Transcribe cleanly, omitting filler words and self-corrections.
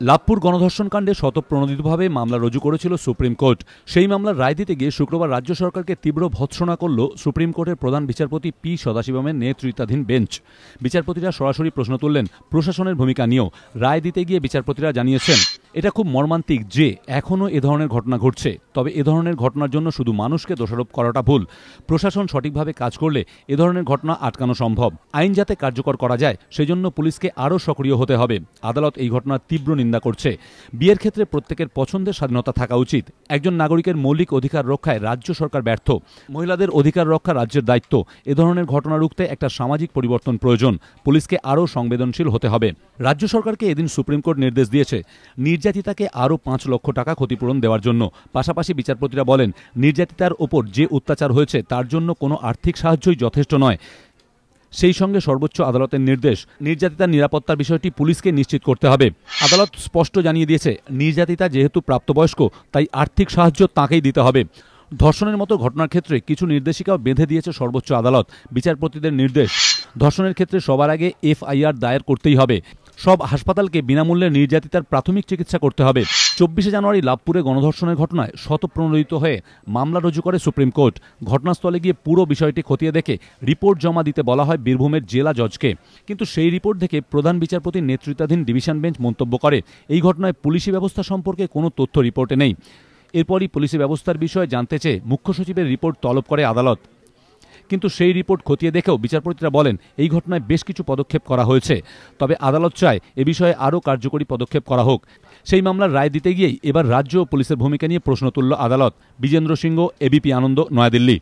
লাভপুর গণধর্ষণ কাণ্ডে স্বতঃপ্রণোদিতভাবে মামলা রুজু করেছিল সুপ্রিম কোর্ট। সেই মামলার রায় দিতে গিয়ে শুক্রবার রাজ্য সরকারকে তীব্র ভর্ৎসনা করল সুপ্রিম কোর্টের প্রধান বিচারপতি পি সদাশিবমের নেতৃত্বাধীন বেঞ্চ। বিচারপতিরা সরাসরি প্রশ্ন তুললেন প্রশাসনের ভূমিকা নিয়েও। রায় দিতে গিয়ে বিচারপতিরা জানিয়েছেন, এটা খুব মর্মান্তিক যে এখনও এ ধরনের ঘটনা ঘটছে। তবে এ ধরনের ঘটনার জন্য শুধু মানুষকে দোষারোপ করাটা ভুল। প্রশাসন সঠিকভাবে কাজ করলে এ ধরনের ঘটনা আটকানো সম্ভব। আইন যাতে কার্যকর করা যায় সেজন্য পুলিশকে আরও সক্রিয় হতে হবে। আদালত এই ঘটনার তীব্র নিন্দা করছে। বিয়ের ক্ষেত্রে প্রত্যেকের পছন্দের স্বাধীনতা থাকা উচিত। একজন নাগরিকের মৌলিক অধিকার রক্ষায় রাজ্য সরকার ব্যর্থ। মহিলাদের অধিকার রক্ষা রাজ্যের দায়িত্ব। এ ধরনের ঘটনা রুখতে একটা সামাজিক পরিবর্তন প্রয়োজন। পুলিশকে আরও সংবেদনশীল হতে হবে। রাজ্য সরকারকে এদিন সুপ্রিম কোর্ট নির্দেশ দিয়েছে নির্যাতিতাকে আরও ৫ লক্ষ টাকা ক্ষতিপূরণ দেওয়ার জন্য। পাশাপাশি বিচারপতিরা বলেন, নির্যাতিতার ওপর যে অত্যাচার হয়েছে তার জন্য কোনো আর্থিক সাহায্যই যথেষ্ট নয়। সেই সঙ্গে সর্বোচ্চ আদালতের নির্দেশ, নির্যাতিতার নিরাপত্তার বিষয়টি পুলিশকে নিশ্চিত করতে হবে। আদালত স্পষ্ট জানিয়ে দিয়েছে, নির্যাতিতা যেহেতু প্রাপ্তবয়স্ক তাই আর্থিক সাহায্য তাঁকেই দিতে হবে। ধর্ষণের মতো ঘটনার ক্ষেত্রে কিছু নির্দেশিকাও বেঁধে দিয়েছে সর্বোচ্চ আদালত। বিচারপতিদের নির্দেশ, ধর্ষণের ক্ষেত্রে সবার আগে এফআইআর দায়ের করতেই হবে। সব হাসপাতালকে বিনামূল্যে নির্যাতিতার প্রাথমিক চিকিৎসা করতে হবে। ২৪শে জানুয়ারি লাভপুরে গণধর্ষণের ঘটনায় স্বতঃপ্রণোদিত হয়ে মামলা রুজু করে সুপ্রিম কোর্ট। ঘটনাস্থলে গিয়ে পুরো বিষয়টি খতিয়ে দেখে রিপোর্ট জমা দিতে বলা হয় বীরভূমের জেলা জজকে। কিন্তু সেই রিপোর্ট দেখে প্রধান বিচারপতির নেতৃত্বাধীন ডিভিশন বেঞ্চ মন্তব্য করে, এই ঘটনায় পুলিশি ব্যবস্থা সম্পর্কে কোনো তথ্য রিপোর্টে নেই। এরপরই পুলিশি ব্যবস্থার বিষয়ে জানতে চেয়ে মুখ্য সচিবের রিপোর্ট তলব করে আদালত। কিন্তু সেই রিপোর্ট খতিয়ে দেখেও বিচারপতিরা বলেন, এই ঘটনায় বেশ কিছু পদক্ষেপ করা হয়েছে। তবে আদালত চায় এ বিষয়ে আরও কার্যকরী পদক্ষেপ করা হোক। সেই মামলার রায় দিতে গিয়েই এবার রাজ্য ও পুলিশের ভূমিকা নিয়ে প্রশ্ন তুলল আদালত। বিজেন্দ্র সিংহ, এবিপি আনন্দ, নয়াদিল্লি।